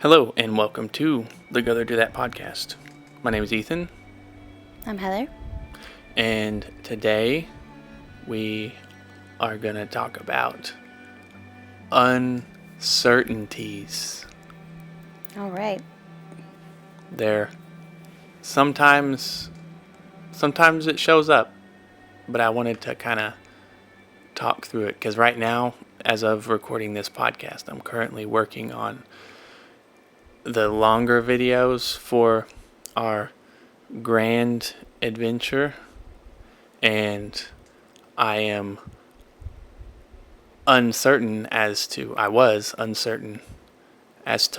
Hello, and welcome to the Go There Do That podcast. My name is Ethan, I'm Heather. and today we are going to talk about uncertainties. All right. They're sometimes it shows up, but I wanted to kind of talk through it because right now, as of recording this podcast, I'm currently working on the longer videos for our grand adventure, and I was uncertain as to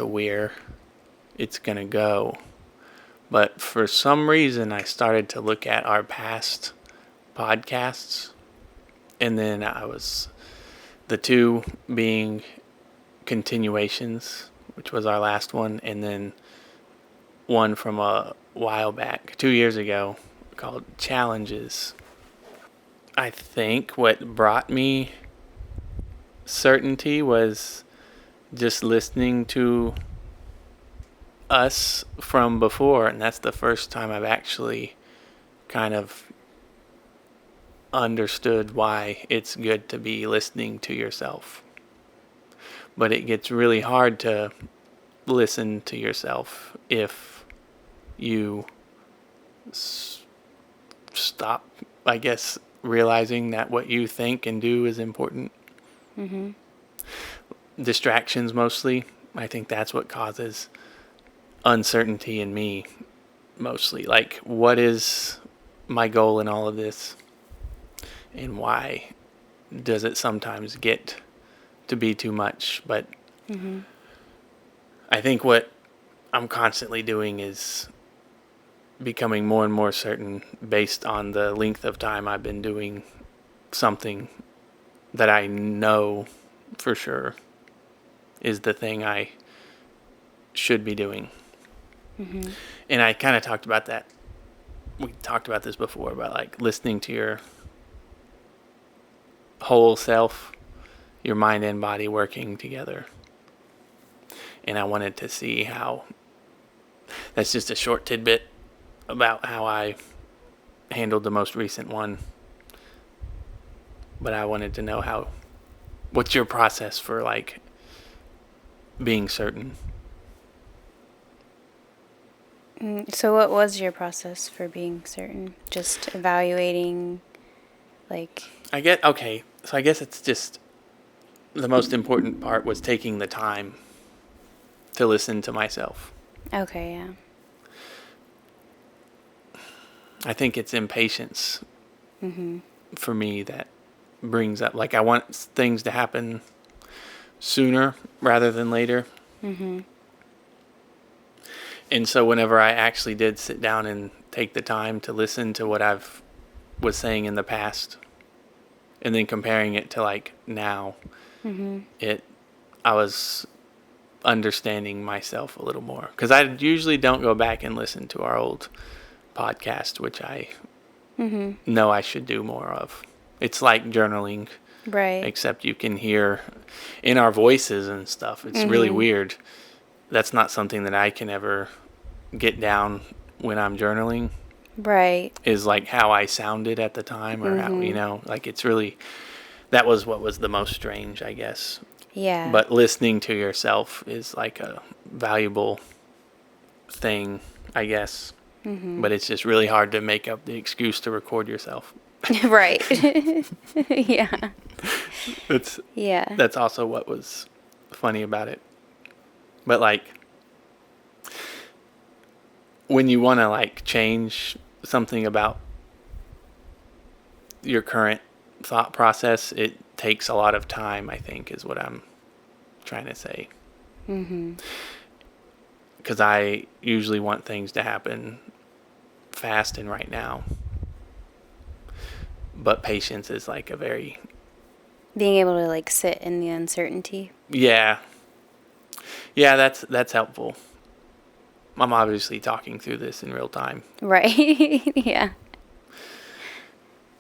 where it's going to go. But for some reason, I started to look at our past podcasts, and then the two being continuations, which was our last one, and then one from a while back, 2 years ago, called Challenges. I think what brought me certainty was just listening to us from before, and that's the first time I've actually kind of understood why it's good to be listening to yourself. But it gets really hard to listen to yourself if you stop, I guess, realizing that what you think and do is important. Mm-hmm. Distractions mostly. I think that's what causes uncertainty in me mostly. Like, what is my goal in all of this? And why does it sometimes get to be too much? But I think what I'm constantly doing is becoming more and more certain based on the length of time I've been doing something that I know for sure is the thing I should be doing. Mm-hmm. And I kind of talked about that. We talked about this before, about like listening to your whole self, your mind and body working together. And I wanted to see how, that's just a short tidbit about how I handled the most recent one. But I wanted to know what's your process for like being certain? So what was your process for being certain? Just evaluating, like... So I guess it's just the most important part was taking the time to listen to myself. Okay, yeah. I think it's impatience for me that brings up, like, I want things to happen sooner rather than later. Mm-hmm. And so whenever I actually did sit down and take the time to listen to what was saying in the past and then comparing it to like now, I was understanding myself a little more, because I usually don't go back and listen to our old podcast, which I know I should do more of. It's like journaling, Right. except you can hear in our voices and stuff. It's really weird. That's not something that I can ever get down when I'm journaling. Right. Is like how I sounded at the time, or how, like, it's really, that was what was the most strange, I guess. Yeah. But listening to yourself is like a valuable thing, I guess. But it's just really hard to make up the excuse to record yourself. Right. Yeah. That's also what was funny about it. But like, when you want to like change something about your current thought process, it takes a lot of time, I think, is what I'm trying to say. Because I usually want things to happen fast and right now. But patience is like a very... Being able to like sit in the uncertainty. Yeah, that's helpful. I'm obviously talking through this in real time. Right. Yeah.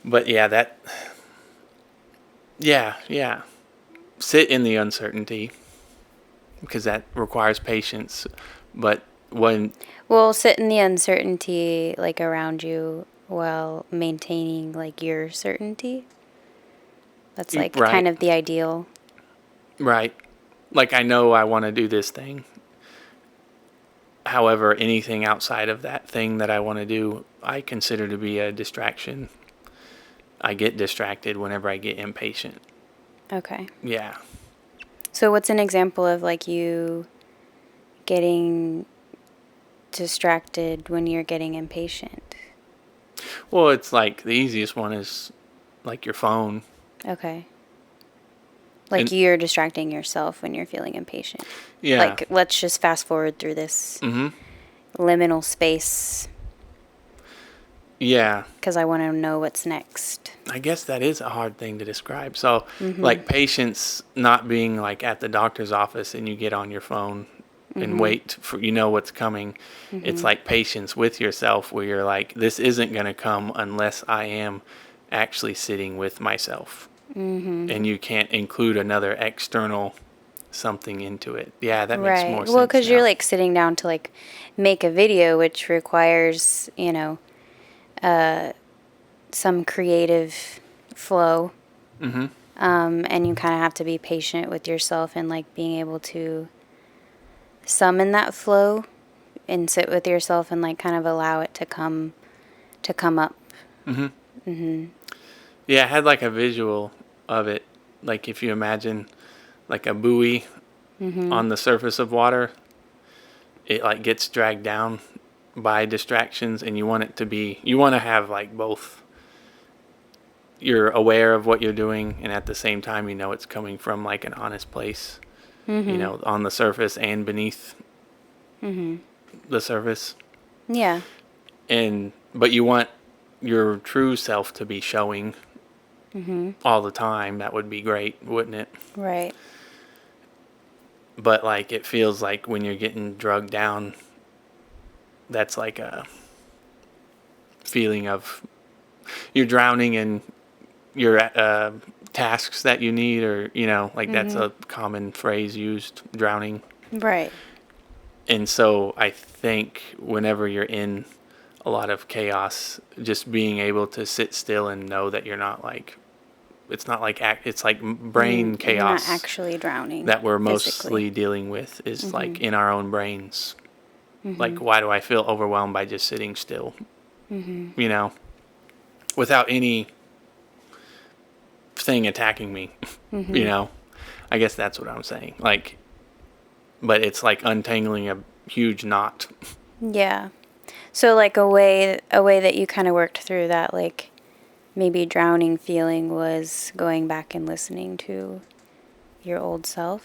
But yeah, sit in the uncertainty because that requires patience. But when Well, sit in the uncertainty like around you while maintaining like your certainty. That's like right, kind of the ideal. right, like I know I want to do this thing. However, anything outside of that thing that I want to do, I consider to be a distraction. I get distracted whenever I get impatient. Okay. Yeah. So what's an example of like you getting distracted when you're getting impatient? Well, it's like the easiest one is like your phone. Okay. Like And you're distracting yourself when you're feeling impatient. yeah. Like let's just fast forward through this Mhm. liminal space Yeah. because I want to know what's next. I guess that is a hard thing to describe. So, like patience not being like at the doctor's office and you get on your phone and wait for what's coming. It's like patience with yourself where you're like, this isn't going to come unless I am actually sitting with myself. And you can't include another external something into it. Yeah, that makes more Right. sense. Well, because now. you're like sitting down to like make a video, which requires, some creative flow. And you kind of have to be patient with yourself and like being able to summon that flow and sit with yourself and like kind of allow it to come up. Yeah, I had like a visual of it. Like if you imagine like a buoy on the surface of water, it like gets dragged down by distractions, and you want to have like both. You're aware of what you're doing, and at the same time, it's coming from like an honest place, on the surface and beneath the surface. Yeah. But you want your true self to be showing all the time. That would be great, wouldn't it? Right. But like it feels like when you're getting drugged down, that's like a feeling of you're drowning in your tasks that you need, or like that's a common phrase used, drowning. Right. And so I think whenever you're in a lot of chaos, just being able to sit still and know that you're not like, it's not like it's like brain chaos. You're not actually drowning. That we're physically. mostly dealing with is like in our own brains. Like, why do I feel overwhelmed by just sitting still? Without any thing attacking me. I guess that's what I'm saying. Like, but it's like untangling a huge knot. Yeah. So like a way that you kind of worked through that, like maybe drowning feeling, was going back and listening to your old self.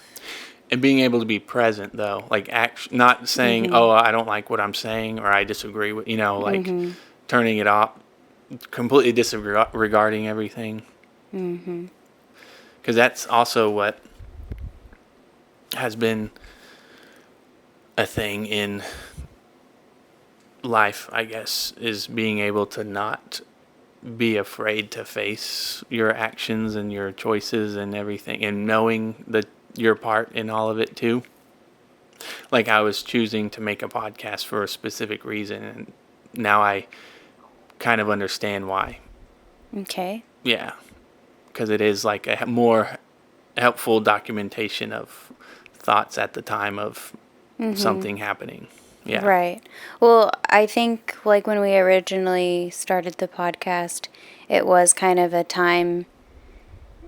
And being able to be present, though, like not saying, "Oh, I don't like what I'm saying," or "I disagree with," like turning it off, completely disregarding everything. Because that's also what has been a thing in life, I guess, is being able to not be afraid to face your actions and your choices and everything, and knowing your part in all of it too. Like I was choosing to make a podcast for a specific reason, and now I kind of understand why. Okay. Yeah, because it is like a more helpful documentation of thoughts at the time of something happening. Yeah. Right. Well, I think like when we originally started the podcast, it was kind of a time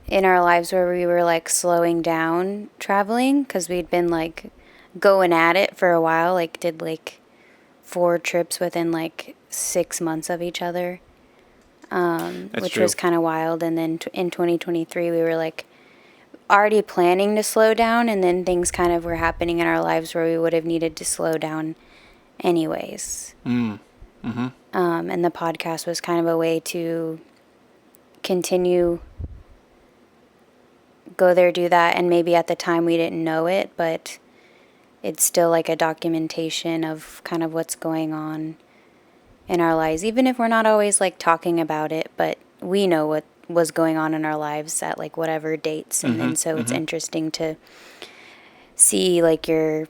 in our lives where we were like slowing down traveling because we'd been like going at it for a while, like did like 4 trips within like 6 months of each other, which true. was kind of wild. And then in 2023, we were like already planning to slow down, and then things kind of were happening in our lives where we would have needed to slow down anyways. And the podcast was kind of a way to continue, go there, do that, and maybe at the time we didn't know it, but it's still like a documentation of kind of what's going on in our lives, even if we're not always like talking about it, but we know what was going on in our lives at like whatever dates. And then so it's interesting to see like your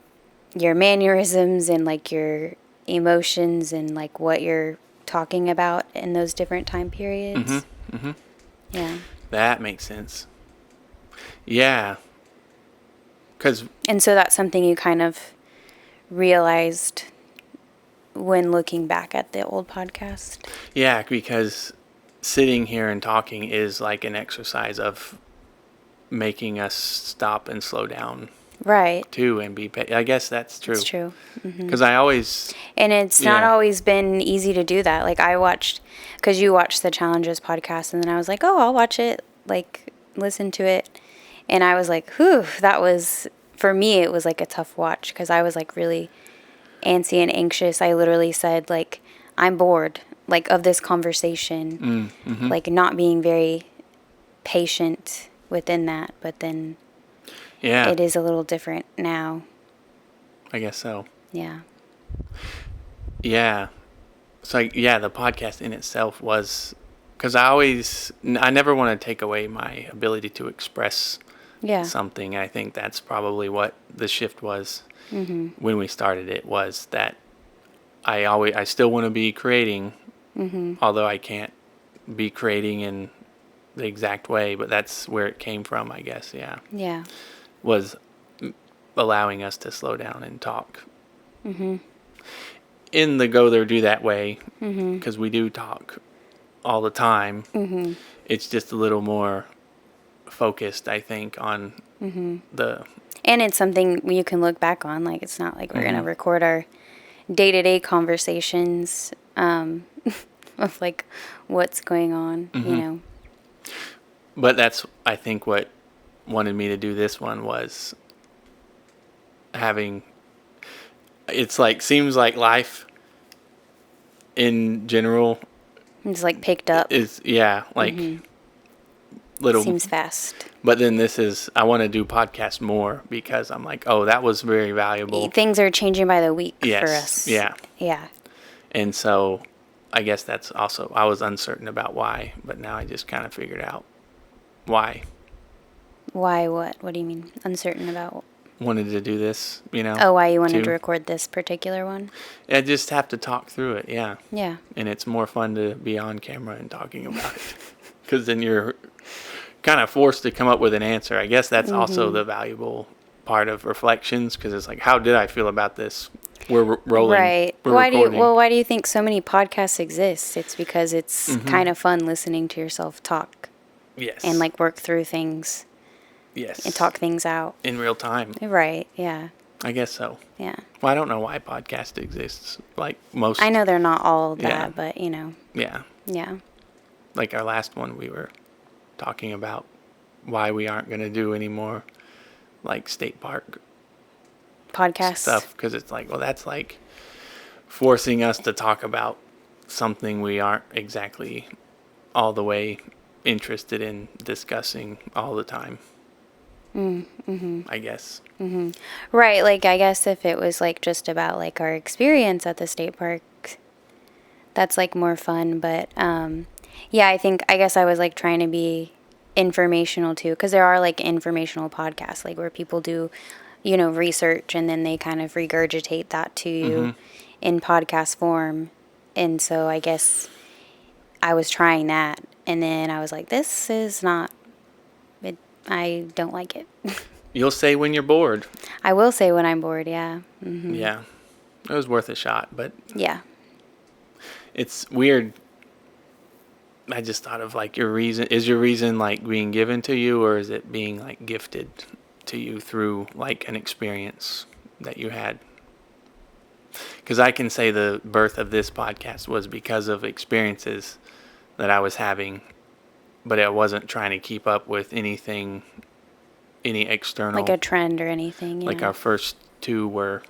mannerisms and like your emotions and like what you're talking about in those different time periods. Yeah. That makes sense. Yeah. Because, And so that's something you kind of realized when looking back at the old podcast. yeah, because sitting here and talking is like an exercise of making us stop and slow down Right. too and I guess that's true. It's true. Because I always, And it's not Yeah. always been easy to do that. Like I watched, because you watched the Challenges podcast, and then I was like, oh, I'll watch it, like listen to it. And I was like, whew, that was, for me, it was like a tough watch because I was like really antsy and anxious. I literally said, like, I'm bored, like, of this conversation, like not being very patient within that. But then yeah, it is a little different now. I guess so. Yeah. Yeah. So, yeah, the podcast in itself was, because I never want to take away my ability to express Yeah. something. I think that's probably what the shift was when we started it, was that I still want to be creating, although I can't be creating in the exact way, but that's where it came from, I guess. Yeah. Yeah. Was allowing us to slow down and talk. In the Go There Do That way, because we do talk all the time. It's just a little more focused, I think, on the And it's something you can look back on. Like, it's not like we're going to record our day-to-day conversations of, like, what's going on, you know? But that's, I think, what wanted me to do this one was having, it's like, seems like life in general It's, like, picked up. is, yeah, like little, Seems fast. but then this is, I want to do podcasts more because I'm like, oh, that was very valuable. Things are changing by the week Yes, for us. yeah. Yeah. And so I guess that's also, I was uncertain about why, but now I just kind of figured out why. Why what? What do you mean? Uncertain about? Wanted to do this, you know. Oh, why you wanted too. to record this particular one? I just have to talk through it, yeah. Yeah. And it's more fun to be on camera and talking about it. Because then you're kind of forced to come up with an answer. I guess that's also the valuable part of reflections, because it's like, how did I feel about this? We're rolling. Right. We're Why recording. why do you think so many podcasts exist? It's because it's kind of fun listening to yourself talk Yes. and like work through things Yes. and talk things out. In real time. Right. Yeah. I guess so. Yeah. Well, I don't know why podcast exists. Like most. I know they're not all that, Yeah. but you know. Yeah. Yeah. Like our last one, we were talking about why we aren't going to do any more like state park Podcast stuff, because it's like, well, that's like forcing us to talk about something we aren't exactly all the way interested in discussing all the time. I guess. Right, like I guess if it was like just about like our experience at the state park, that's like more fun, but yeah, I guess I was like trying to be informational too, because there are like informational podcasts like where people do, you know, research and then they kind of regurgitate that to you in podcast form. And so I guess I was trying that, and then I was like, this is not it, I don't like it. You'll say when you're bored. I will say when I'm bored, yeah. Yeah. It was worth a shot, but Yeah. it's weird. I just thought of like is your reason like being given to you, or is it being like gifted to you through like an experience that you had? Because I can say the birth of this podcast was because of experiences that I was having, but I wasn't trying to keep up with any external. Like a trend or anything. Like yeah. our first two were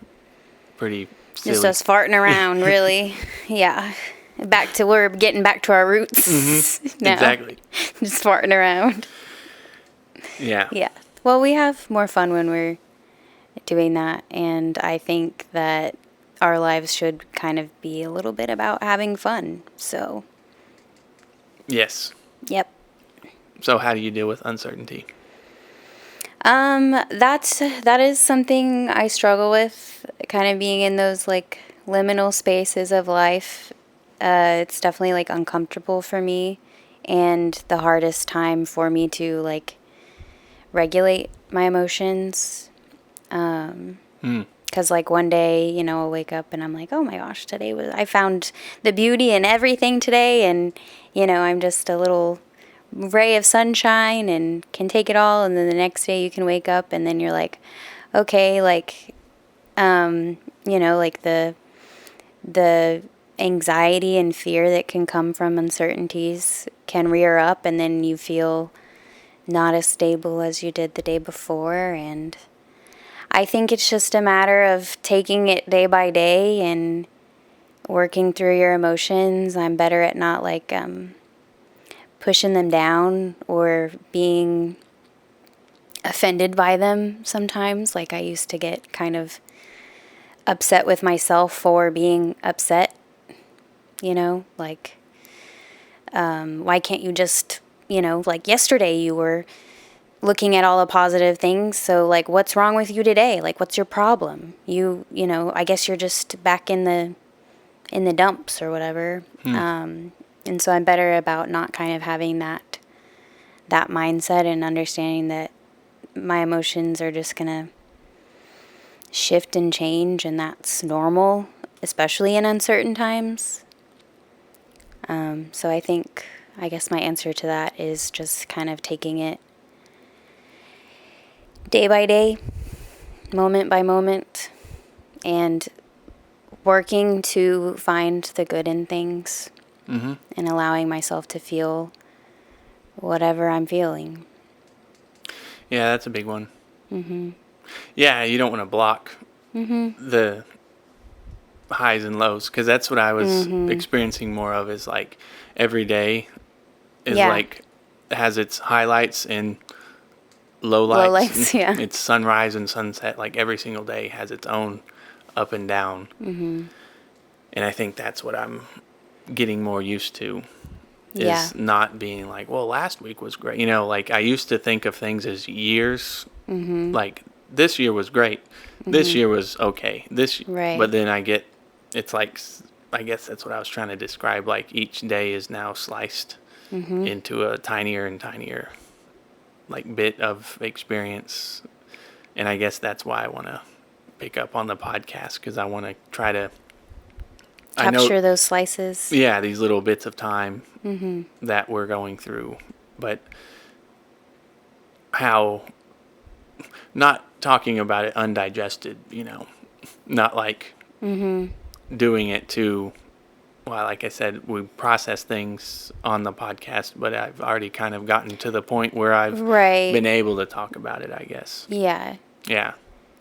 pretty silly. Just us farting around, really. Yeah. We're getting back to our roots. now. Exactly. Just farting around. Yeah. Yeah. Well, we have more fun when we're doing that. And I think that our lives should kind of be a little bit about having fun. So, Yes. yep. So how do you deal with uncertainty? That is something I struggle with, kind of being in those like liminal spaces of life. It's definitely like uncomfortable for me, and the hardest time for me to like regulate my emotions. Because like one day, I'll wake up and I'm like, oh my gosh, I found the beauty in everything today, and I'm just a little ray of sunshine and can take it all. And then the next day you can wake up and then you're like, okay, like, like the anxiety and fear that can come from uncertainties can rear up, and then you feel not as stable as you did the day before. And I think it's just a matter of taking it day by day and working through your emotions. I'm better at not like pushing them down or being offended by them sometimes. Like I used to get kind of upset with myself for being upset, like why can't you just, like yesterday you were looking at all the positive things, so like what's wrong with you today? Like what's your problem? I guess you're just back in the dumps or whatever. And so I'm better about not kind of having that mindset and understanding that my emotions are just gonna shift and change, and that's normal, especially in uncertain times. So I guess my answer to that is just kind of taking it day by day, moment by moment, and working to find the good in things, and allowing myself to feel whatever I'm feeling. Yeah, that's a big one. Yeah, you don't want to block the highs and lows, because that's what I was experiencing more of, is like every day is like has its highlights and lowlights. Yeah. It's sunrise and sunset. Like every single day has its own up and down. And I think that's what I'm getting more used to, is not being like, well, last week was great. Like I used to think of things as years. Like this year was great. This year was okay. Right. But then it's like, I guess that's what I was trying to describe. Like each day is now sliced into a tinier and tinier like bit of experience. And I guess that's why I want to pick up on the podcast, because I want to try to capture those slices. Yeah, these little bits of time that we're going through. But how, not talking about it undigested, not like doing it to, well, like I said, we process things on the podcast, but I've already kind of gotten to the point where I've been able to talk about it, I guess. Yeah. Yeah.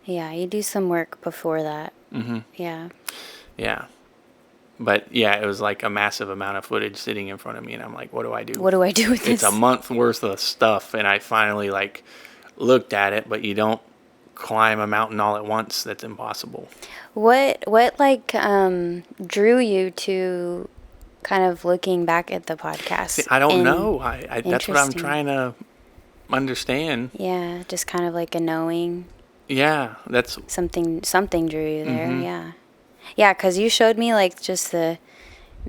Yeah, you do some work before that. Yeah. Yeah. But yeah, it was like a massive amount of footage sitting in front of me, and I'm like, what do I do? What do I do with this? It's a month worth of stuff, and I finally like looked at it, but you don't climb a mountain all at once. That's impossible. What like drew you to kind of looking back at the podcast? See, I don't know. I that's what I'm trying to understand. Yeah, just kind of like a knowing. Yeah, that's something drew you there. Yeah. Yeah, because you showed me like just the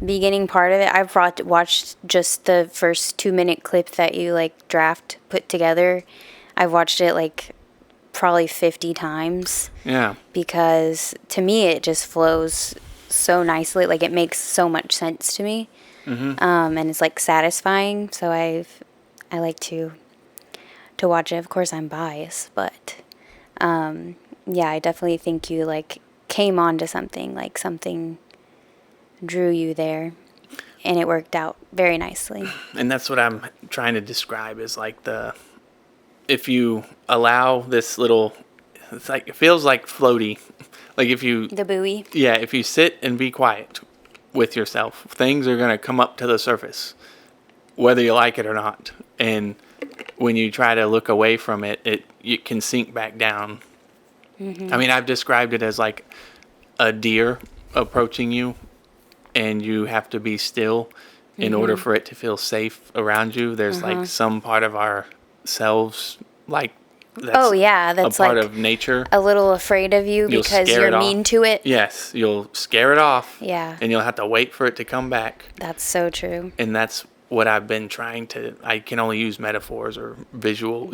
beginning part of it. I've watched just the first 2-minute clip that you like put together. I've watched it like probably 50 times. Yeah. Because to me it just flows so nicely. Like it makes so much sense to me. And it's like satisfying. So I like to watch it. Of course I'm biased, but yeah, I definitely think you like came onto something, like something drew you there, and it worked out very nicely. And that's what I'm trying to describe, is like if you allow this little, it's like, it feels like floaty. Like the buoy. Yeah, if you sit and be quiet with yourself, things are going to come up to the surface, whether you like it or not. And when you try to look away from it, it can sink back down. I mean, I've described it as like a deer approaching you, and you have to be still in order for it to feel safe around you. There's like some part of ourselves like Oh, that's yeah, a that's part like of nature. a little afraid of you You'll because scare you're it off. mean to it. Yes, you'll scare it off. Yeah. And you'll have to wait for it to come back. That's so true. And that's what I've been trying to. I can only use metaphors or visual,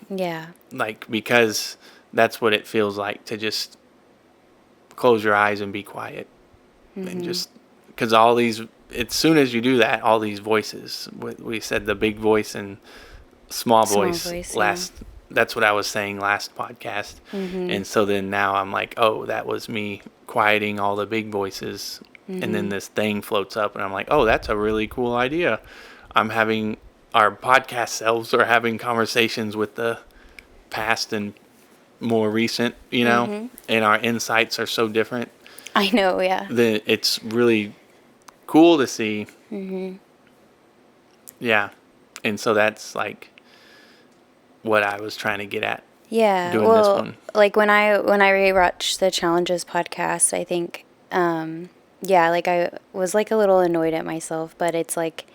Yeah. like, because that's what it feels like to just close your eyes and be quiet. And just, because all these, as soon as you do that, all these voices, we said the big voice and small voice last, that's what I was saying last podcast. And so then now I'm like, oh, that was me quieting all the big voices. And then this thing floats up and I'm like, oh, that's a really cool idea. I'm having, our podcast selves are having conversations with the past and more recent, and our insights are so different. I know, yeah. Then it's really cool to see. Yeah. And so that's like what I was trying to get at. Yeah. Doing this Well, one. like when I rewatched the Challenges podcast, I think yeah, like I was like a little annoyed at myself, but it's like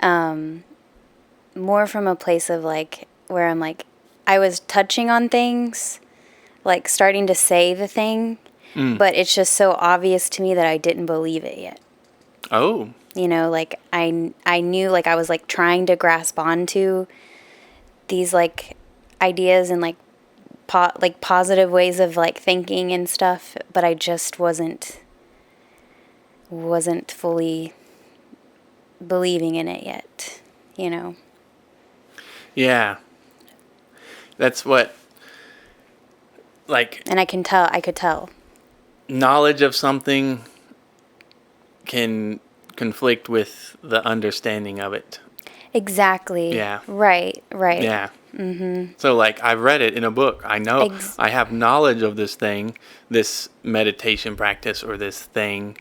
more from a place of like where I'm like I was touching on things, like starting to say the thing, but it's just so obvious to me that I didn't believe it yet. Oh. Like I knew, like I was like trying to grasp onto these like ideas and like positive ways of like thinking and stuff, but I just wasn't fully believing in it yet. Yeah. That's what, like, And I could tell. knowledge of something can conflict with the understanding of it. Exactly. Yeah. Right. Yeah. So, like, I've read it in a book. I know I have knowledge of this thing, this meditation practice or this thing,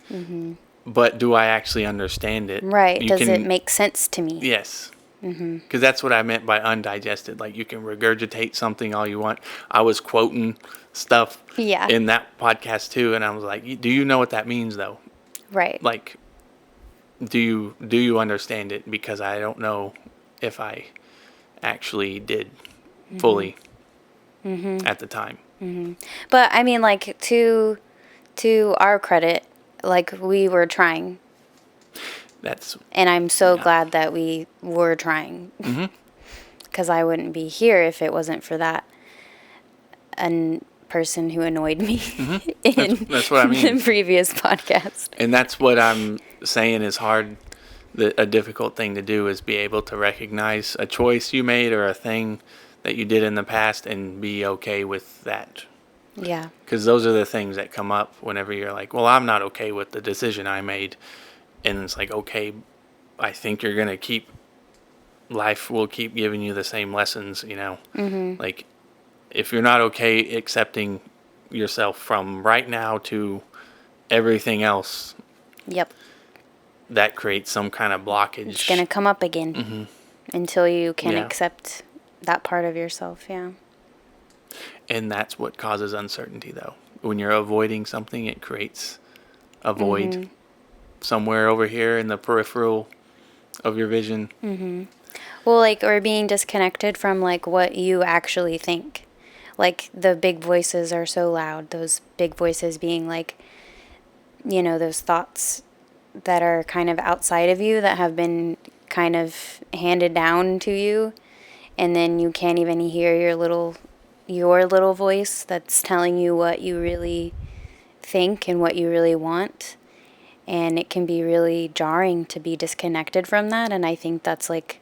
but do I actually understand it? Right. Does it make sense to me? Yes. Because that's what I meant by undigested. Like, you can regurgitate something all you want. I was quoting stuff Yeah. in that podcast, too, and I was like, do you know what that means, though? Right. Like, do you understand it? Because I don't know if I actually did fully at the time. But I mean, like to our credit, like we were trying, That's and I'm so glad that we were trying. Because I wouldn't be here if it wasn't for that person who annoyed me in that's what I mean. the previous podcast. And that's what I'm saying is hard. A difficult thing to do is be able to recognize a choice you made or a thing that you did in the past and be okay with that. Yeah. Because those are the things that come up whenever you're like, well, I'm not okay with the decision I made. And it's like, okay, I think you're going to life will keep giving you the same lessons, Like, if you're not okay accepting yourself from right now to everything else, Yep. that creates some kind of blockage. It's going to come up again until you can Yeah. accept that part of yourself. Yeah. And that's what causes uncertainty, though. When you're avoiding something, it creates a void somewhere over here in the peripheral of your vision. Well, like, or being disconnected from, like, what you actually think. Like, the big voices are so loud. Those big voices being, like, those thoughts that are kind of outside of you that have been kind of handed down to you. And then you can't even hear your little voice that's telling you what you really think and what you really want. And it can be really jarring to be disconnected from that. And I think that's like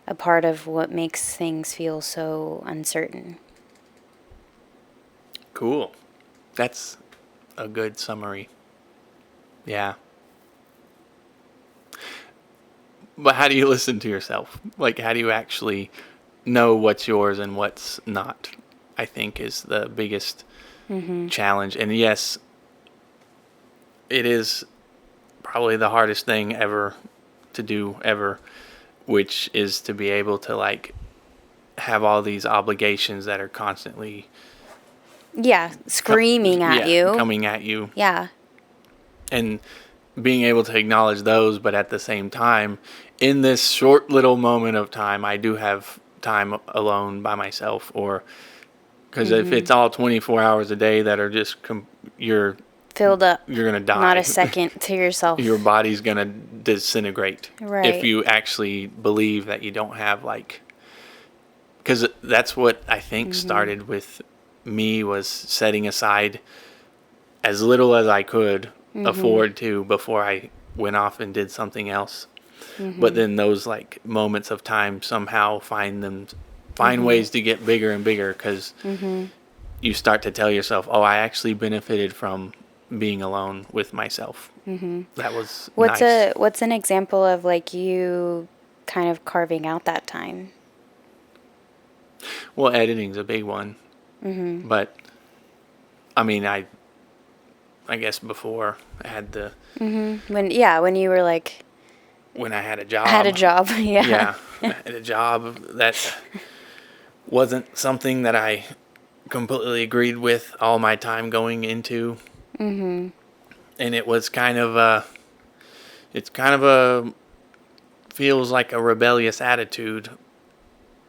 a part of what makes things feel so uncertain. Cool. That's a good summary. Yeah. But how do you listen to yourself? Like, how do you actually know what's yours and what's not? I think is the biggest challenge. And yes, it is probably the hardest thing ever to do ever, which is to be able to like have all these obligations that are constantly screaming at you, coming at you, and being able to acknowledge those, but at the same time, in this short little moment of time, I do have time alone by myself, or because if it's all 24 hours a day that are just you're Filled up. gonna die. Not a second to yourself. Your body's gonna disintegrate Right. if you actually believe that you don't have because that's what I think started with me, was setting aside as little as I could afford to before I went off and did something else. But then those moments of time somehow find ways to get bigger and bigger, because you start to tell yourself, oh, I actually benefited from being alone with myself. That was nice. What's an example of you kind of carving out that time? Well, editing's a big one. But I mean, I guess before I had When you were when I had a job. had a job. Yeah, I had a job that wasn't something that I completely agreed with all my time going into. And it was feels like a rebellious attitude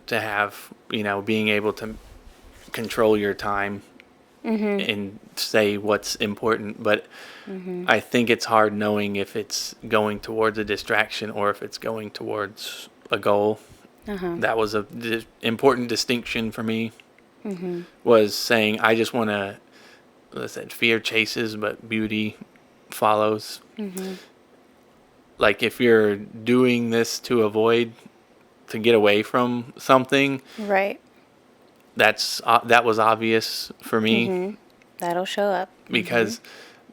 to have, being able to control your time and say what's important. But I think it's hard knowing if it's going towards a distraction or if it's going towards a goal. That was a important distinction for me, was saying I just want to, let's say, fear chases, but beauty follows. Like if you're doing this to get away from something, Right. that was obvious for me, That'll show up. because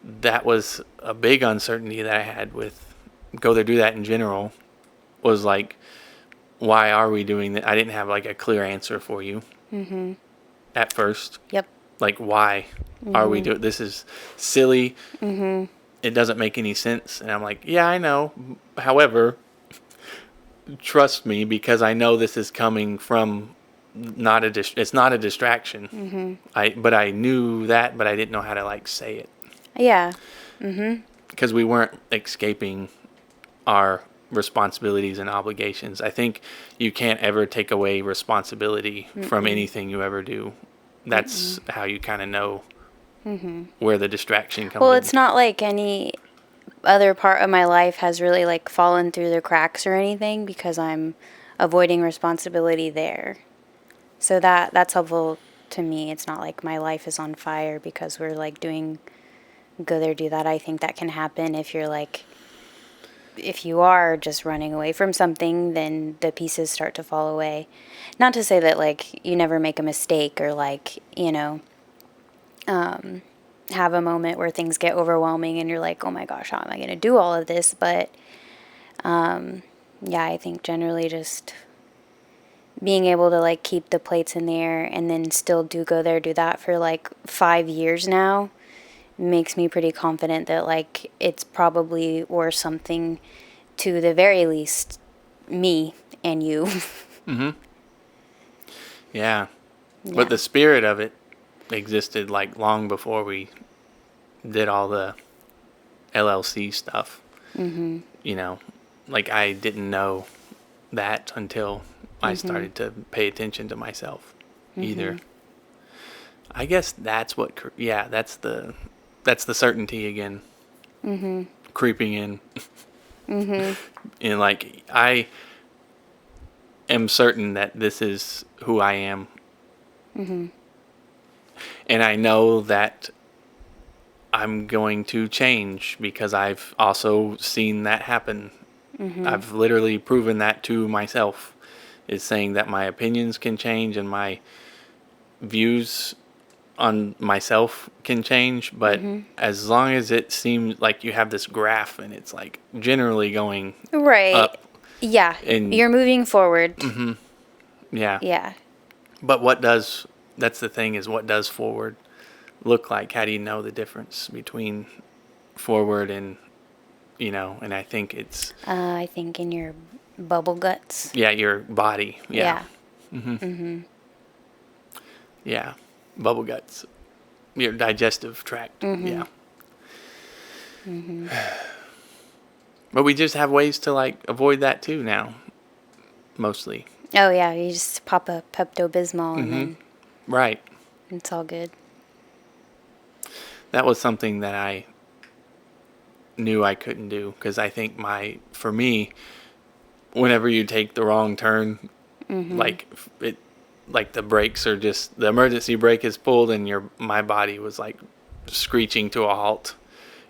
that was a big uncertainty that I had with go there, do that in general, was why are we doing that? I didn't have a clear answer for you at first. Yep. Why are we doing this? Is silly. It doesn't make any sense. And I'm like, yeah, I know. However, trust me, because I know this is coming from it's not a distraction. But I knew that, but I didn't know how to say it. Yeah. Because we weren't escaping our responsibilities and obligations. I think you can't ever take away responsibility from anything you ever do. That's how you kind of know where the distraction comes in. Well, it's not like any other part of my life has really fallen through the cracks or anything, because I'm avoiding responsibility there. So that's helpful to me. It's not like my life is on fire because we're doing go there, do that. I think that can happen if you're if you are just running away from something, then the pieces start to fall away. Not to say that you never make a mistake or have a moment where things get overwhelming and you're oh my gosh, how am I going to do all of this? But yeah, I think generally just being able to keep the plates in the air and then still go there, do that for 5 years now makes me pretty confident that it's probably worth something, to the very least, me and you. Yeah. But the spirit of it existed long before we did all the LLC stuff. I didn't know that until I started to pay attention to myself either. I guess that's that's the certainty again. Creeping in. And I am certain that this is who I am. And I know that I'm going to change, because I've also seen that happen. I've literally proven that to myself, is saying that my opinions can change and my views on myself can change, but as long as it seems like you have this graph and it's generally going Right. up. Yeah. And you're moving forward. Yeah. Yeah. But that's the thing, is what does forward look like? How do you know the difference between forward and, and I think it's... I think in your bubble guts. Yeah, your body. Yeah. Yeah. Bubble guts. Your digestive tract. Yeah. But we just have ways to avoid that too now. Mostly. Oh, yeah. You just pop a Pepto-Bismol and then Right. it's all good. That was something that I knew I couldn't do, because I think for me, whenever you take the wrong turn, like it, like the brakes are just, the emergency brake is pulled and my body was like screeching to a halt.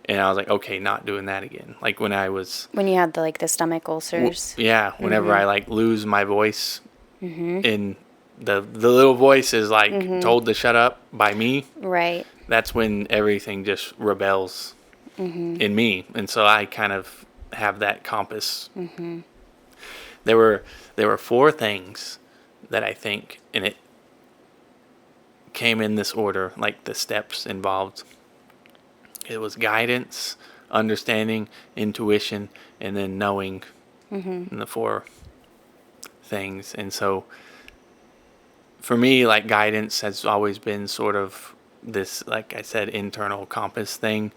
And I was like, okay, not doing that again. Like when When you had the stomach ulcers. whenever I like lose my voice, and the little voice is like told to shut up by me, Right. that's when everything just rebels in me. And so I kind of have that compass. There were 4 things that I think, and it came in this order, like the steps involved. It was guidance, understanding, intuition, and then knowing, and the 4 things. And so for me, like, guidance has always been sort of this, like I said, internal compass thing.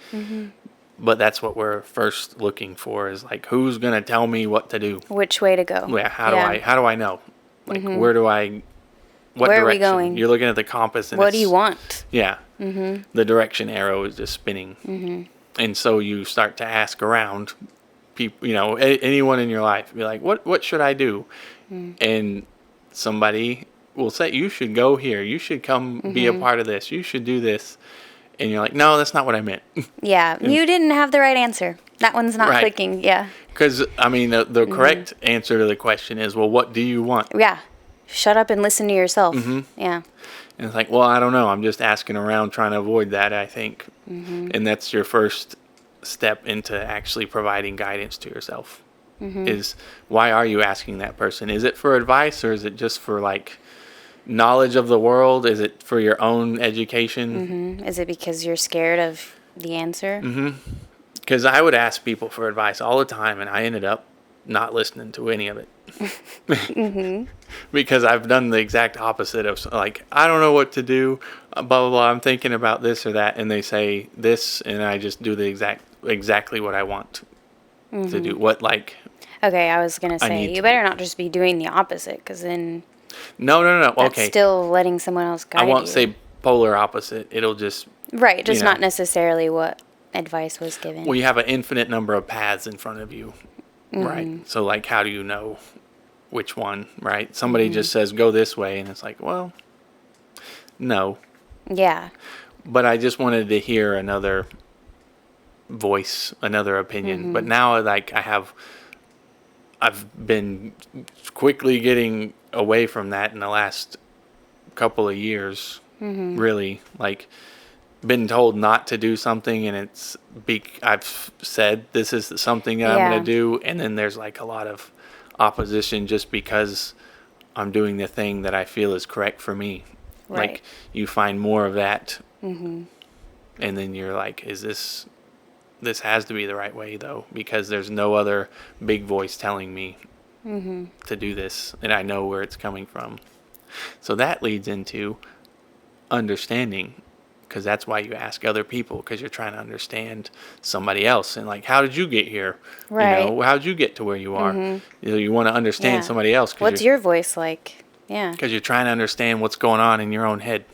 But that's what we're first looking for, is like, who's going to tell me what to do? Which way to go. Yeah, how do I know? Like, what Where direction? are we going? You're looking at the compass, and What do you want? Yeah. The direction arrow is just spinning. And so you start to ask around people, anyone in your life, be like, what should I do? And somebody will say, you should go here. You should come be a part of this. You should do this. And you're like, no, that's not what I meant. Yeah. You didn't have the right answer. That one's not Right. clicking. Yeah. Because, I mean, the correct answer to the question is, well, what do you want? Yeah. Shut up and listen to yourself. Yeah. And it's like, well, I don't know. I'm just asking around trying to avoid that, I think. And that's your first step into actually providing guidance to yourself. Is, why are you asking that person? Is it for advice, or is it just for, like, knowledge of the world? Is it for your own education? Is it because you're scared of the answer? Because I would ask people for advice all the time, and I ended up not listening to any of it. Because I've done the exact opposite of, like, I don't know what to do, blah, blah, blah, I'm thinking about this or that, and they say this, and I just do exactly what I want to do. What, like... Okay, I was going to say, need you to- better not just be doing the opposite, because then No, that's okay. still letting someone else guide I won't you. say polar opposite. It'll just... Right, just you know. not necessarily what advice was given. Well, you have an infinite number of paths in front of you, right? So, like, how do you know which one, right? Somebody just says, go this way, and it's like, well, no. Yeah. But I just wanted to hear another voice, another opinion. But now, like, I've been quickly getting away from that in the last couple of years, really. Like, been told not to do something, and I've said this is something that I'm going to do, and then there's like a lot of opposition just because I'm doing the thing that I feel is correct for me. Right. Like, you find more of that, and then you're like, this has to be the right way, though, because there's no other big voice telling me to do this, and I know where it's coming from. So that leads into understanding, because that's why you ask other people, because you're trying to understand somebody else. And, like, how did you get here? Right. How did you get to where you are? You want to understand somebody else. What's your voice like? Yeah. Because you're trying to understand what's going on in your own head.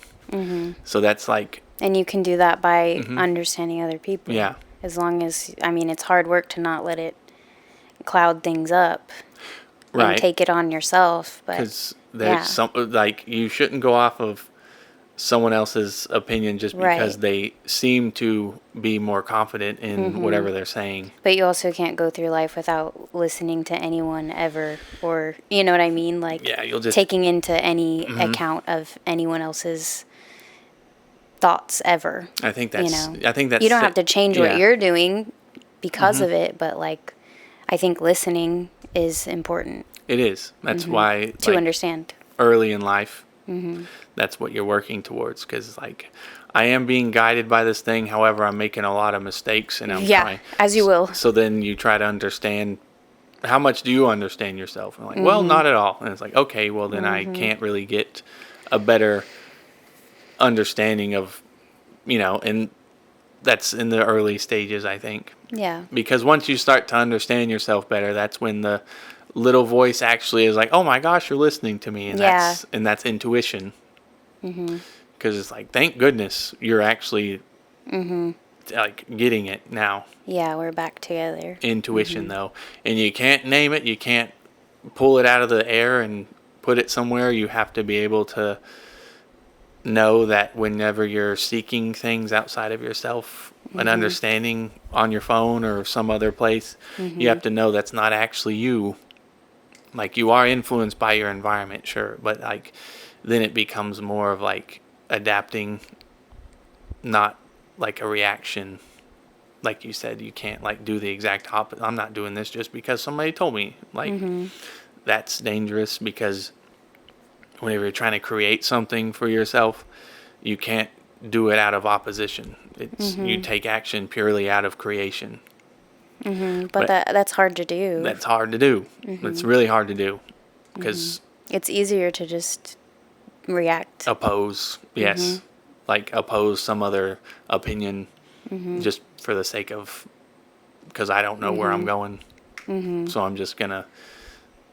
So that's like... And you can do that by understanding other people. Yeah. As long as, I mean, it's hard work to not let it cloud things up. Right. And take it on yourself. Because there's like, you shouldn't go off of someone else's opinion just because they seem to be more confident in whatever they're saying. But you also can't go through life without listening to anyone ever, or, you know what I mean? Like, you'll just... taking into any account of anyone else's thoughts ever. I think that's... You don't have to change what you're doing because of it, but, like, I think listening is important. It is. That's why... To like, understand. Early in life, that's what you're working towards, because, like, I am being guided by this thing, however, I'm making a lot of mistakes, and I'm trying... as you will. So then you try to understand, how much do you understand yourself? And, like, well, not at all. And it's like, okay, well, then I can't really get a better understanding of, and that's in the early stages, I think. Yeah. Because once you start to understand yourself better, that's when the little voice actually is like, oh my gosh, you're listening to me. And Yeah. that's intuition. Because it's like, thank goodness you're actually like getting it now. Yeah, we're back together. Intuition though. And you can't name it. You can't pull it out of the air and put it somewhere. You have to be able to know that whenever you're seeking things outside of yourself, an understanding on your phone or some other place, you have to know that's not actually you. Like, you are influenced by your environment, sure, but like then it becomes more of like adapting, not like a reaction. Like you said, you can't like do the exact opposite. I'm not doing this just because somebody told me. Like, that's dangerous, because whenever you're trying to create something for yourself, you can't do it out of opposition. It's you take action purely out of creation. But that's hard to do. That's hard to do. It's really hard to do, because It's easier to just react. oppose, yes, like oppose some other opinion just for the sake of, because I don't know where I'm going, so I'm just gonna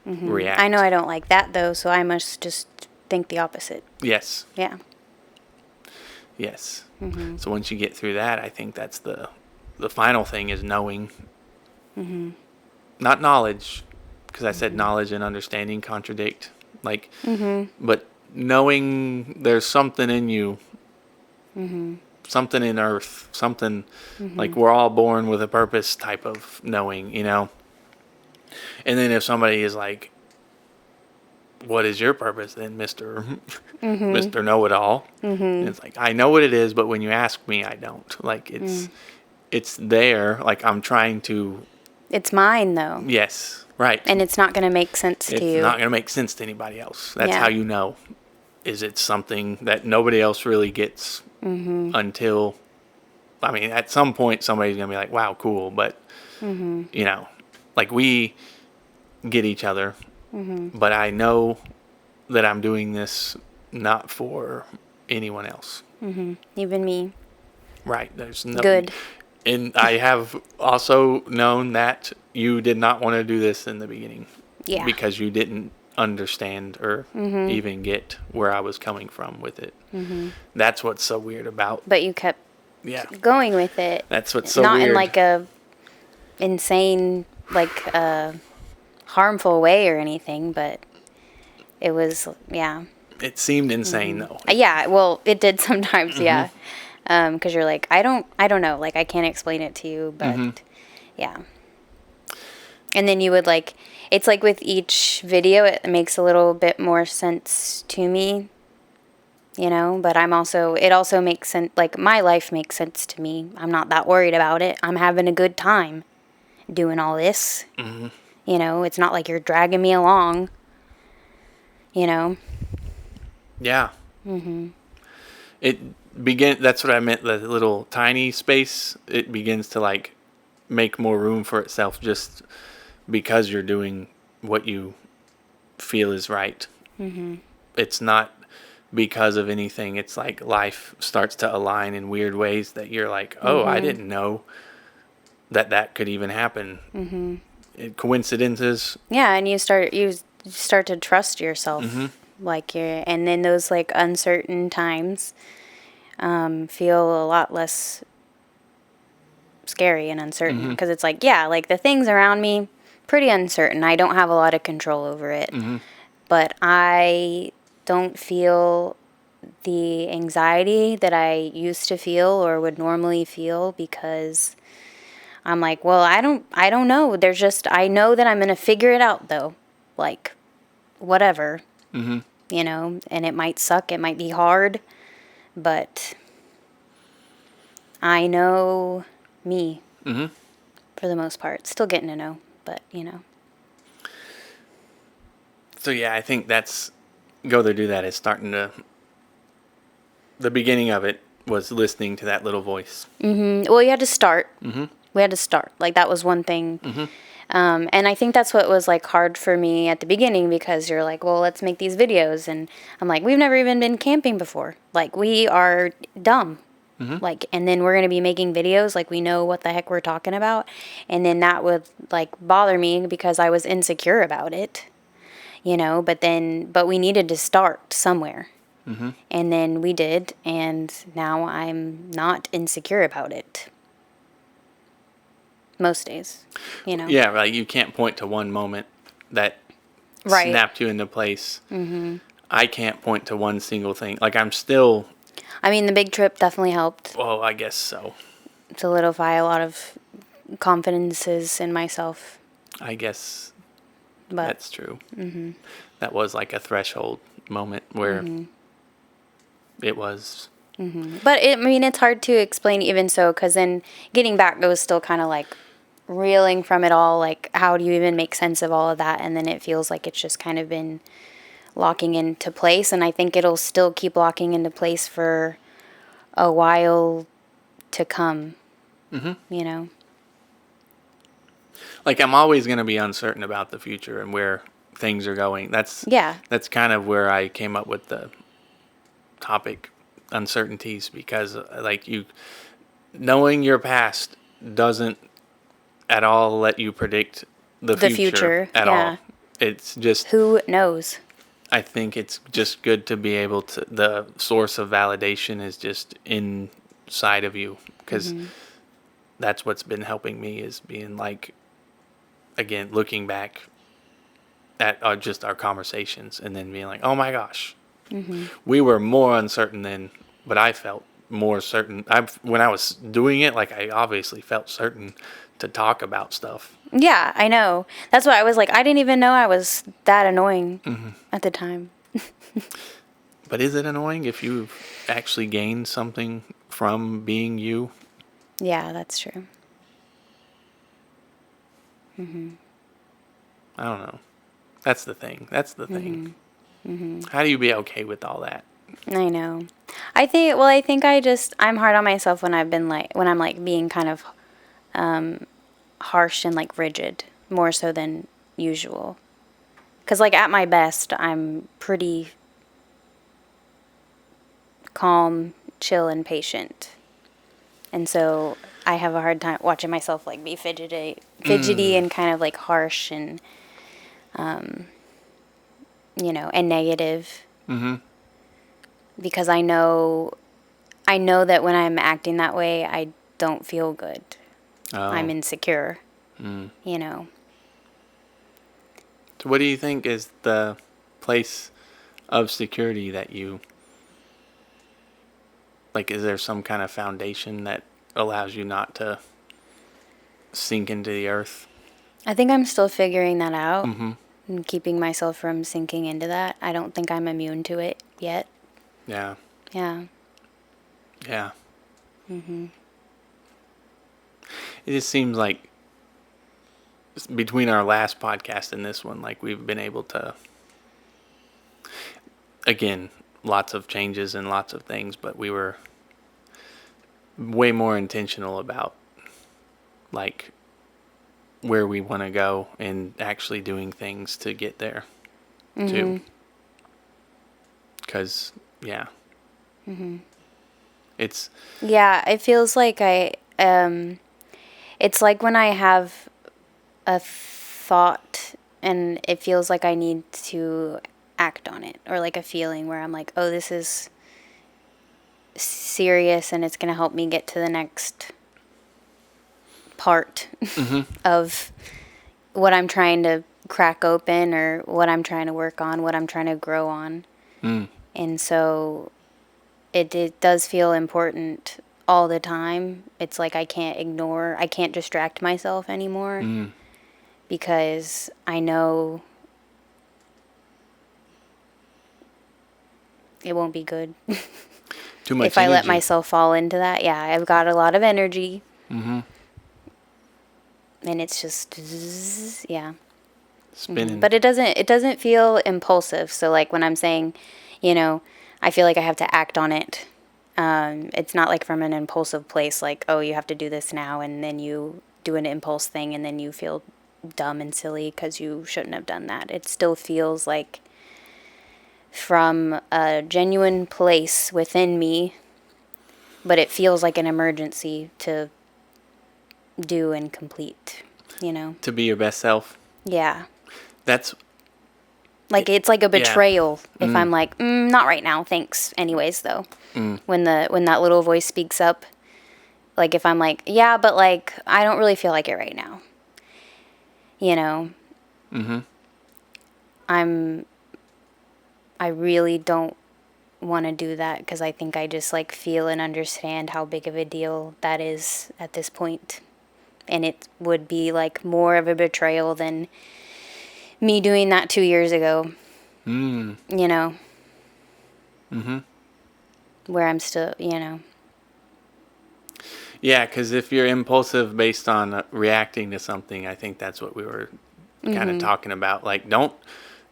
react. I know I don't like that though, so I must just think the opposite. Yes. Yeah. Yes. So once you get through that, I think that's the final thing is knowing. Not knowledge, because I said knowledge and understanding contradict. Like, but knowing there's something in you, something in earth, something like we're all born with a purpose type of knowing, you know? And then if somebody is like, what is your purpose then, Mr. Mr. Know-It-all? And it's like, I know what it is, but when you ask me, I don't. Like, it's there. Like, I'm trying to. It's mine though. Yes, right. And it's not going to make sense to you. It's not going to make sense to anybody else. That's Yeah. how you know. Is it something that nobody else really gets until, I mean, at some point somebody's going to be like, wow, cool. But, you know, like, we get each other, but I know that I'm doing this not for anyone else. Even me. Right. There's no. Good. And I have also known that you did not want to do this in the beginning. Yeah. Because you didn't understand or even get where I was coming from with it. That's what's so weird about. But you kept going with it. That's what's so not weird. In like a insane, like harmful way or anything, but it was, yeah. It seemed insane though. Yeah, well, it did sometimes, yeah. Because you're like, I don't know, like, I can't explain it to you, but yeah. And then you would like, it's like with each video, it makes a little bit more sense to me, you know, but it also makes sense, like, my life makes sense to me. I'm not that worried about it. I'm having a good time doing all this, you know, it's not like you're dragging me along, you know. Yeah. That's what I meant, the little tiny space, it begins to like make more room for itself just because you're doing what you feel is right. It's not because of anything. It's like life starts to align in weird ways that you're like, oh, I didn't know that could even happen. Coincidences. Yeah, and you start to trust yourself, like and then those like uncertain times feel a lot less scary and uncertain, because it's like, yeah, like the things around me, pretty uncertain. I don't have a lot of control over it, but I don't feel the anxiety that I used to feel or would normally feel, because I'm like, well, I don't know. There's just, I know that I'm going to figure it out though. Like, whatever, you know, and it might suck. It might be hard, but I know me for the most part. Still getting to know, but you know. So yeah, I think go there, do that is starting to, the beginning of it was listening to that little voice. Well, you had to start. We had to start. Like, that was one thing. And I think that's what was like hard for me at the beginning, because you're like, well, let's make these videos. And I'm like, we've never even been camping before. Like, we are dumb. Like, and then we're going to be making videos like we know what the heck we're talking about. And then that would like bother me because I was insecure about it, but we needed to start somewhere. And then we did, and now I'm not insecure about it. Most days, Yeah, like you can't point to one moment that Right. snapped you into place. I can't point to one single thing. Like I'm still. I mean, the big trip definitely helped Well, I guess so. solidify a lot of confidences in myself. I guess But that's true. That was like a threshold moment where it was. I mean, it's hard to explain even so, because then getting back, it was still kind of like reeling from it all. Like, how do you even make sense of all of that? And then it feels like it's just kind of been locking into place. And I think it'll still keep locking into place for a while to come, Like I'm always going to be uncertain about the future and where things are going. That's kind of where I came up with the topic uncertainties, because like you knowing your past doesn't at all let you predict the future at all. It's just, who knows? I think it's just good to be able to, the source of validation is just inside of you, because that's what's been helping me, is being like, again, looking back at just our conversations and then being like, oh my gosh, we were more uncertain then, but I felt more certain. When I was doing it, like I obviously felt certain to talk about stuff. Yeah, I know. That's why I was like, I didn't even know I was that annoying at the time. But is it annoying if you've actually gained something from being you? Yeah, that's true. I don't know. That's the thing. Thing. How do you be okay with all that? I know. I think I'm hard on myself when I'm like being kind of harsh and like rigid, more so than usual. Because like at my best, I'm pretty calm, chill, and patient. And so I have a hard time watching myself like be fidgety and kind of like harsh and, and negative. Because I know that when I'm acting that way, I don't feel good. I'm insecure, So what do you think is the place of security that you, like, is there some kind of foundation that allows you not to sink into the earth? I think I'm still figuring that out and keeping myself from sinking into that. I don't think I'm immune to it yet. Yeah. Yeah. Yeah. It just seems like between our last podcast and this one, like we've been able to, again, lots of changes and lots of things, but we were way more intentional about like where we want to go and actually doing things to get there too. Because it feels like it's like when I have a thought and it feels like I need to act on it, or like a feeling where I'm like, oh, this is serious and it's going to help me get to the next part of what I'm trying to crack open, or what I'm trying to work on, what I'm trying to grow on. And so it does feel important all the time. It's like I can't distract myself anymore, because I know it won't be good. Too much if I let energy. myself fall into that. Yeah, I've got a lot of energy. And it's just, Spinning. But it doesn't feel impulsive. So like when I'm saying, I feel like I have to act on it. It's not like from an impulsive place, like, oh, you have to do this now, and then you do an impulse thing, and then you feel dumb and silly because you shouldn't have done that. It still feels like from a genuine place within me, but it feels like an emergency to do and complete, you know? To be your best self. Yeah. That's Like, it's like a yeah. betrayal if I'm like, not right now, thanks. Anyways, though, when that little voice speaks up, like if I'm like, yeah, but like I don't really feel like it right now, you know, I really don't want to do that because I think I just like feel and understand how big of a deal that is at this point, and it would be like more of a betrayal than me doing that 2 years ago. You know. Where I'm still, you know. Yeah, because if you're impulsive based on reacting to something, I think that's what we were kind of talking about. Like, don't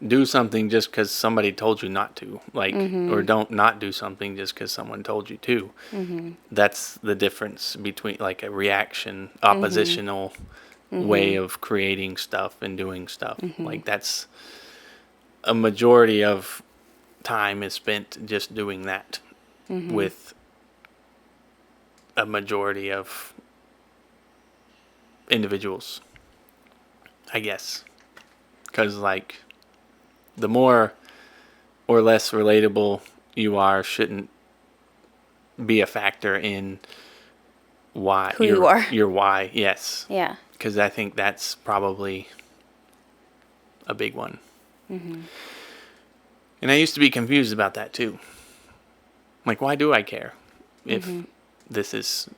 do something just because somebody told you not to. Like, or don't not do something just because someone told you to. That's the difference between like a reaction, oppositional way of creating stuff and doing stuff. Like, that's a majority of time is spent just doing that with a majority of individuals, I guess. Because, like, the more or less relatable you are shouldn't be a factor in why Who you are. your why. Yes. Yeah. Because I think that's probably a big one. And I used to be confused about that too. Like, why do I care if this is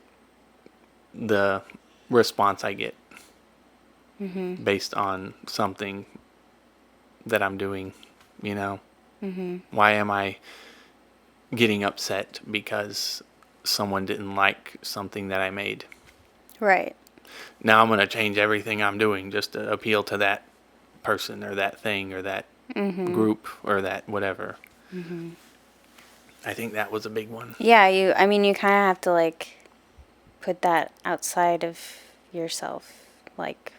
the response I get based on something that I'm doing, you know? Why am I getting upset because someone didn't like something that I made? Right. Now I'm going to change everything I'm doing just to appeal to that person or that thing or that group or that whatever. I think that was a big one. Yeah, you kind of have to like put that outside of yourself. Like,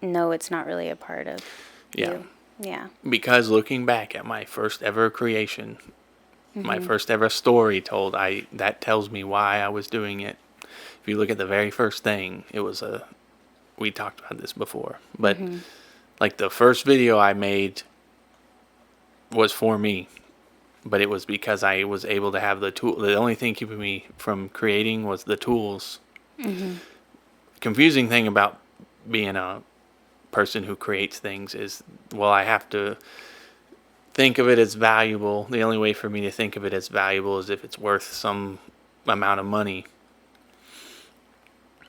no, it's not really a part of you. Yeah. Because looking back at my first ever creation, my first ever story told, that tells me why I was doing it. If you look at the very first thing, it was we talked about this before, but like the first video I made was for me, but it was because I was able to have the tool. The only thing keeping me from creating was the tools. Confusing thing about being a person who creates things is, well, I have to think of it as valuable. The only way for me to think of it as valuable is if it's worth some amount of money.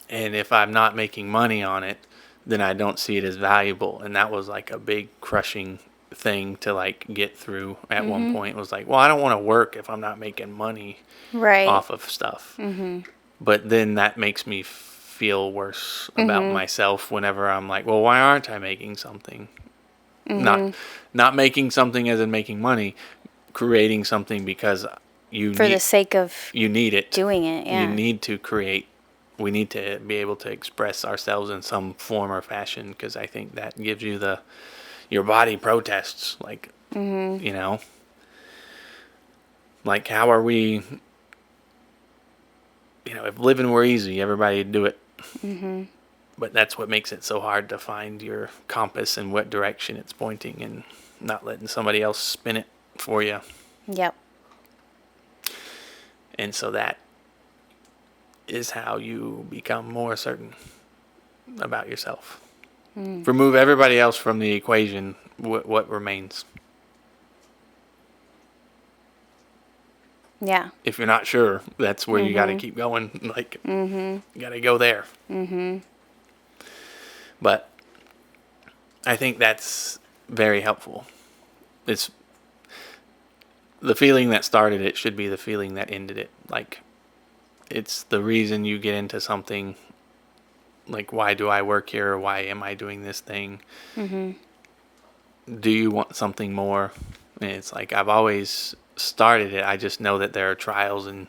And if I'm not making money on it, then I don't see it as valuable. And that was like a big crushing thing to like get through at one point. It was like, well, I don't want to work if I'm not making money off of stuff. But then that makes me feel worse about myself whenever I'm like, well, why aren't I making something? Not making something as in making money, creating something because For the sake of you need it. doing it, yeah. You need to create. We need to be able to express ourselves in some form or fashion, because I think that gives you your body protests, like, you know, like how are we, you know, if living were easy, everybody'd do it. But that's what makes it so hard to find your compass and what direction it's pointing, and not letting somebody else spin it for you. Yep. And so that is how you become more certain about yourself. Remove everybody else from the equation, what remains? Yeah. If you're not sure, that's where you got to keep going. Like, you got to go there. But I think that's very helpful. It's the feeling that started it should be the feeling that ended it. Like, it's the reason you get into something. Like, why do I work here? Or why am I doing this thing? Do you want something more? And it's like, I've always started it. I just know that there are trials and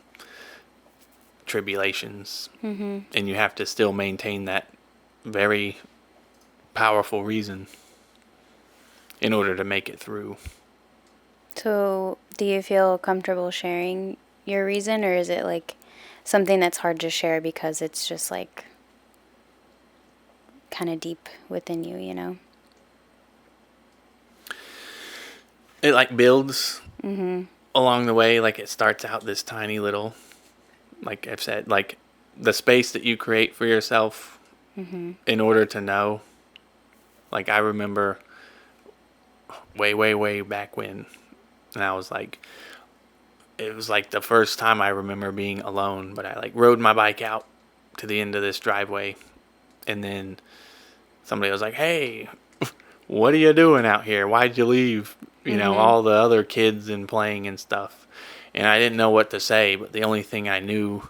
tribulations. And you have to still maintain that very powerful reason in order to make it through. So, do you feel comfortable sharing your reason, or is it like something that's hard to share because it's just like kind of deep within you, you know? It like builds along the way. Like it starts out this tiny little, like I've said, like the space that you create for yourself in order to know. Like I remember way, way, way back when, and I was like, it was like the first time I remember being alone, but I like rode my bike out to the end of this driveway, and then somebody was like, "Hey, what are you doing out here? Why'd you leave? You know, all the other kids and playing and stuff." And I didn't know what to say, but the only thing I knew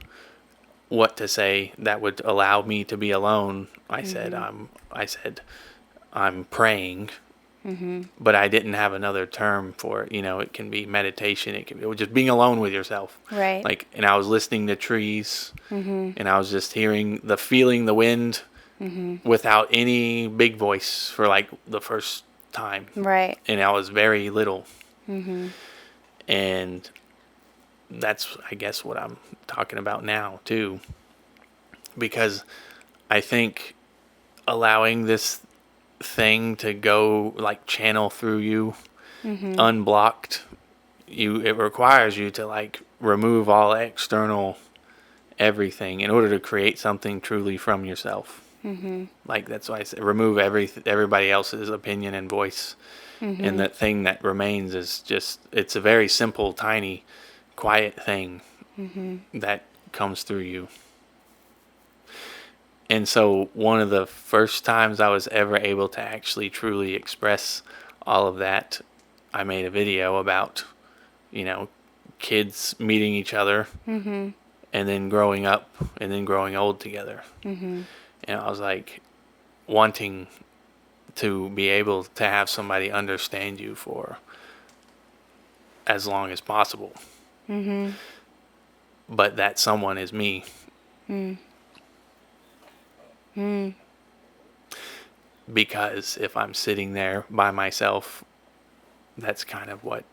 what to say that would allow me to be alone, I said, I'm praying. But I didn't have another term for it. You know, it can be meditation. It was just being alone with yourself. Right. Like, and I was listening to trees, and I was just feeling the wind without any big voice for like the first time. Right. And I was very little. And that's, I guess, what I'm talking about now too, because I think allowing this thing to go like channel through you unblocked, it requires you to like remove all external everything in order to create something truly from yourself. Like that's why I say remove everybody else's opinion and voice, and that thing that remains is just, it's a very simple, tiny, quiet thing that comes through you. And so one of the first times I was ever able to actually truly express all of that, I made a video about, you know, kids meeting each other and then growing up and then growing old together. And I was like wanting to be able to have somebody understand you for as long as possible. But that someone is me. Because if I'm sitting there by myself, that's kind of what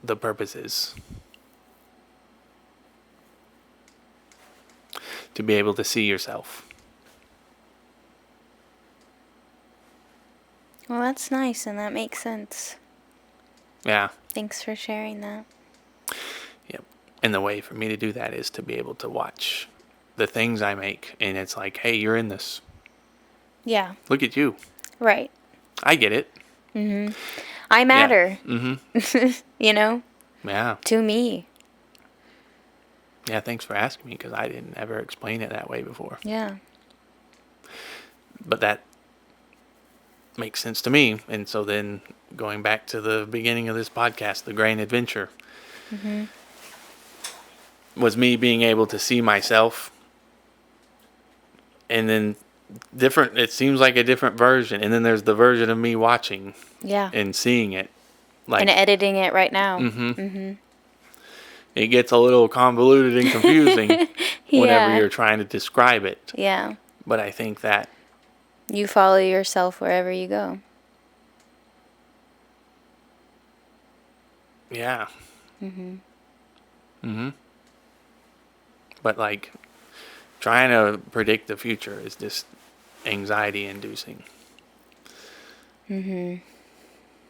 the purpose is. To be able to see yourself. Well, that's nice, and that makes sense. Yeah. Thanks for sharing that. Yep. And the way for me to do that is to be able to watch the things I make, and it's like, hey, you're in this. Yeah. Look at you. Right. I get it. I matter. Yeah. You know? Yeah. To me. Yeah, thanks for asking me, because I didn't ever explain it that way before. Yeah. But that makes sense to me. And so then going back to the beginning of this podcast, the Grain Adventure, was me being able to see myself, and then it seems like a different version, and then there's the version of me watching Yeah. and seeing it, like, And editing it right now. it gets a little convoluted and confusing whenever Yeah. you're trying to describe it. Yeah. But I think that You follow yourself wherever you go. yeah. But like trying to predict the future is just anxiety inducing.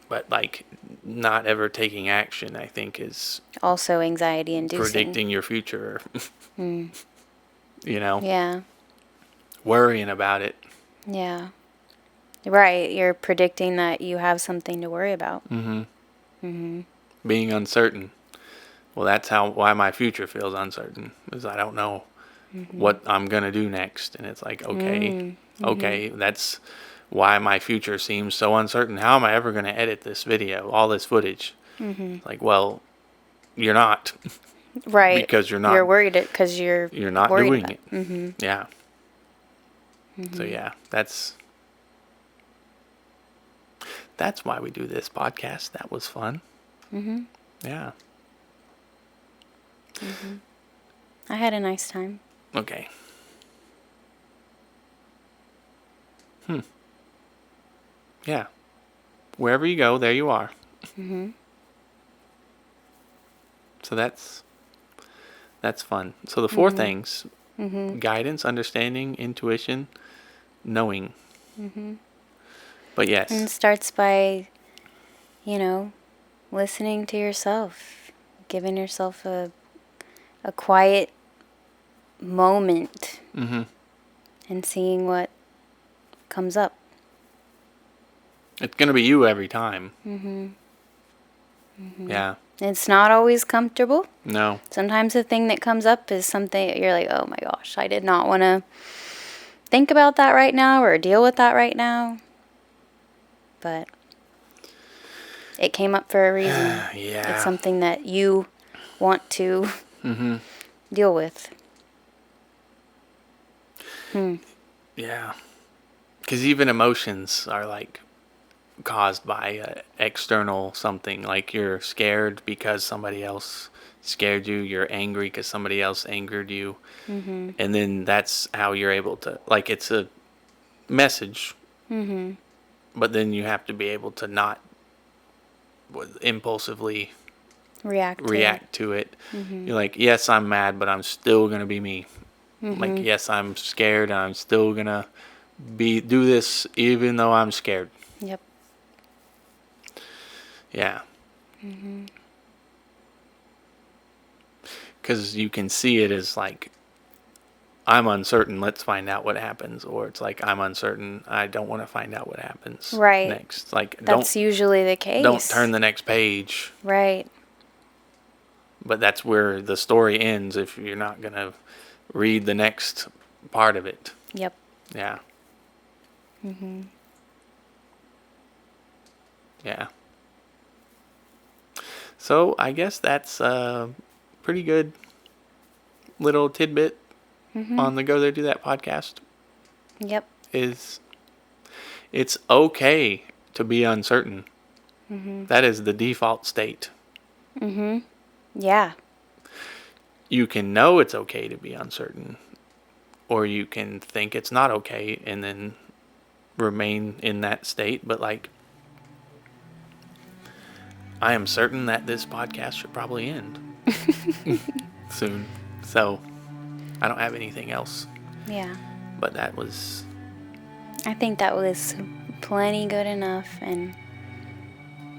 But like not ever taking action, I think, is Also anxiety inducing. predicting your future. You know, Yeah. worrying about it. Yeah. Right. You're predicting that you have something to worry about. Being uncertain. Well, that's why my future feels uncertain, is I don't know what I'm gonna do next, and it's like, okay, that's why my future seems so uncertain. How am I ever gonna edit this video, all this footage? Like, well, you're not. Right. Because you're not. You're worried because you're not worried doing about it. Yeah. So yeah, that's why we do this podcast. That was fun. Yeah. I had a nice time. Okay. Yeah. Wherever you go, there you are. So That's fun. So the four things: guidance, understanding, intuition, knowing. But And it yes, starts by, listening to yourself, giving yourself a quiet moment and seeing what comes up. it's gonna be you every time. Yeah. It's not always comfortable. No. Sometimes the thing that comes up is something that you're like, oh my gosh, I did not want to think about that right now or deal with that right now. But it came up for a reason. Yeah. It's something that you want to deal with. Yeah. Because even emotions are like caused by external something. Like you're scared because somebody else scared you. You're angry because somebody else angered you. And then that's how you're able to, like, it's a message. But then you have to be able to not impulsively React to it. You're like, yes, I'm mad, but I'm still going to be me. Like, yes, I'm scared, and I'm still going to do this even though I'm scared. Yep. Yeah. Because you can see it as like, I'm uncertain, let's find out what happens. Or it's like, I'm uncertain, I don't want to find out what happens next. Like, That's usually the case. don't turn the next page. Right. But that's where the story ends if you're not going to read the next part of it. Yep. Yeah. Yeah. So I guess that's a pretty good little tidbit on the Go There Do That podcast. Yep. Is it's okay to be uncertain. That is the default state. Yeah. You can know it's okay to be uncertain, or you can think it's not okay and then remain in that state. But like, I am certain that this podcast should probably end soon. So I don't have anything else. Yeah. But that was... I think that was plenty good enough, and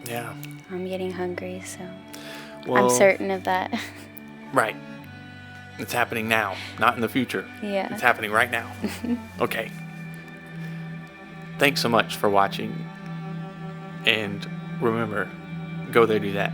Yeah. I'm getting hungry, so Well, I'm certain of that. Right. It's happening now, not in the future. Yeah. It's happening right now. Okay. Thanks so much for watching. And remember, go there, do that.